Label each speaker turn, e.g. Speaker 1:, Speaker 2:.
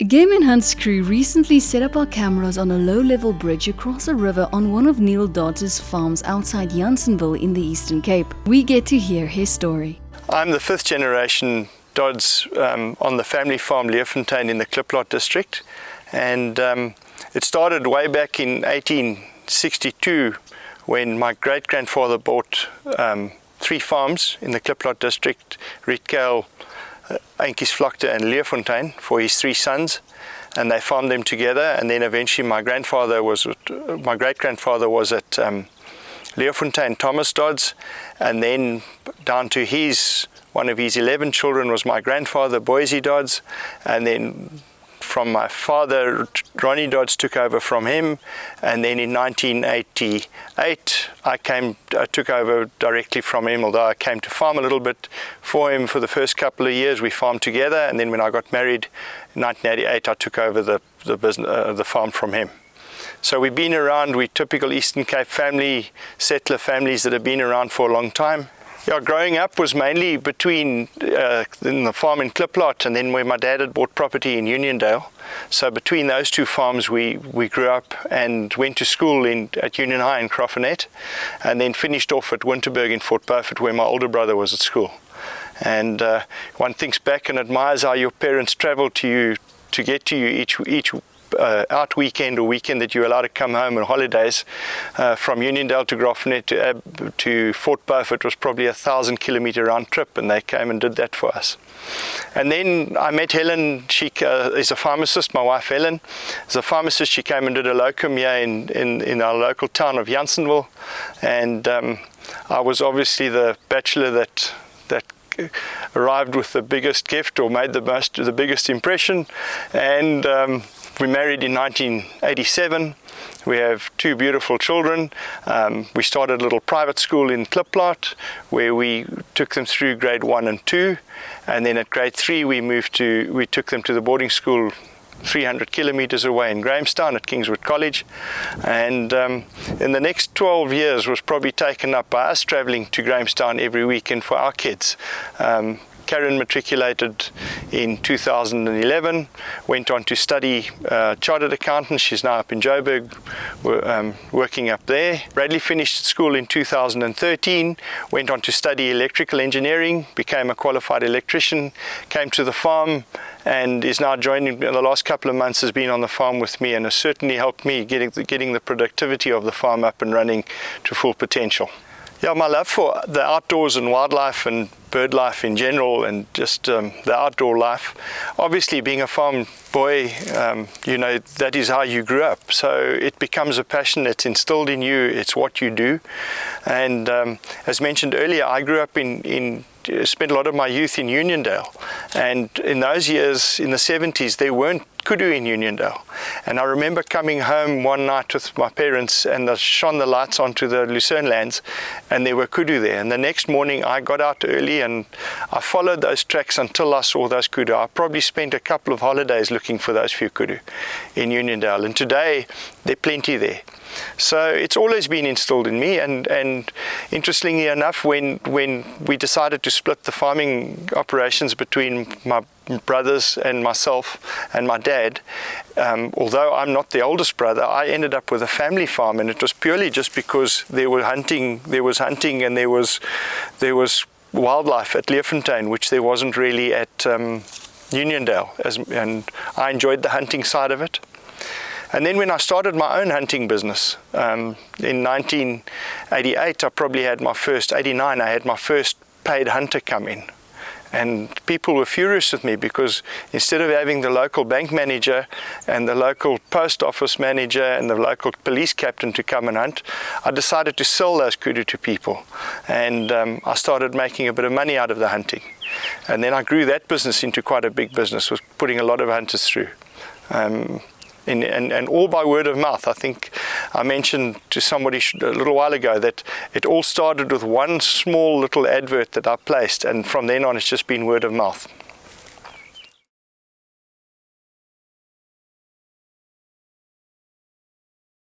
Speaker 1: Game and Hunt's crew recently set up our cameras on a low-level bridge across a river on one of Neil Dodds' farms outside Jansenville in the Eastern Cape. We get to hear his story.
Speaker 2: I'm the fifth generation Dodds on the family farm Leeuwfontein in the Kliplot district, and it started way back in 1862 when my great-grandfather bought 3 farms in the Kliplot district, Rietkale, Eentjiesvlakte and Leeuwfontein, for his 3 sons, and they farmed them together. And then eventually my great-grandfather was at Leeuwfontein, Thomas Dodds, and then down to one of his 11 children was my grandfather, Boise Dodds, and then from my father, Ronnie Dodds, took over from him, and then in 1988 I took over directly from him, although I came to farm a little bit for him for the first couple of years. We farmed together, and then when I got married in 1988 I took over the farm from him. So we've been around, we're typical Eastern Cape family, settler families that have been around for a long time. Yeah, growing up was mainly between in the farm in Kliplot and then where my dad had bought property in Uniondale. So between those 2 farms we grew up and went to school at Union High in Croffernet, and then finished off at Winterberg in Fort Beaufort where my older brother was at school. And one thinks back and admires how your parents travelled to get to you each out weekend or weekend that you're allowed to come home on holidays. From Uniondale to Croffernet to Fort Beaufort was probably a 1,000-kilometre round trip, and they came and did that for us. And then I met Helen. She is a pharmacist. My wife Helen is a pharmacist. She came and did a locum here in our local town of Jansenville, and I was obviously the bachelor that arrived with the biggest gift or made the biggest impression, and we married in 1987. We have 2 beautiful children. We started a little private school in Kliplot where we took them through grade 1 and 2, and then at grade 3 we took them to the boarding school 300 kilometers away in Grahamstown at Kingswood College, and in the next 12 years was probably taken up by us traveling to Grahamstown every weekend for our kids. Karen matriculated in 2011, went on to study chartered accountant. She's now up in Joburg working up there. Bradley finished school in 2013, went on to study electrical engineering, became a qualified electrician, came to the farm, and is now joining. In the last couple of months has been on the farm with me and has certainly helped me getting the productivity of the farm up and running to full potential. Yeah, my love for the outdoors and wildlife and bird life in general, and just the outdoor life. Obviously, being a farm boy, that is how you grew up. So it becomes a passion. It's instilled in you. It's what you do. And as mentioned earlier, I grew up spent a lot of my youth in Uniondale. And in those years, in the 70s, there weren't kudu in Uniondale. And I remember coming home one night with my parents, and they shone the lights onto the Lucerne lands, and there were kudu there. And the next morning I got out early and I followed those tracks until I saw those kudu. I probably spent a couple of holidays looking for those few kudu in Uniondale, and today there are plenty there. So it's always been instilled in me, and interestingly enough, when we decided to split the farming operations between my brothers and myself and my dad, although I'm not the oldest brother, I ended up with a family farm, and it was purely just because there was hunting and there was wildlife at Leeuwfontein, which there wasn't really at Uniondale, and I enjoyed the hunting side of it. And then when I started my own hunting business in 1988, I had my first paid hunter come in. And people were furious with me because instead of having the local bank manager and the local post office manager and the local police captain to come and hunt, I decided to sell those kudu to people. And I started making a bit of money out of the hunting. And then I grew that business into quite a big business, was putting a lot of hunters through. And all by word of mouth. I think I mentioned to somebody a little while ago that it all started with one small little advert that I placed, and from then on it's just been word of mouth.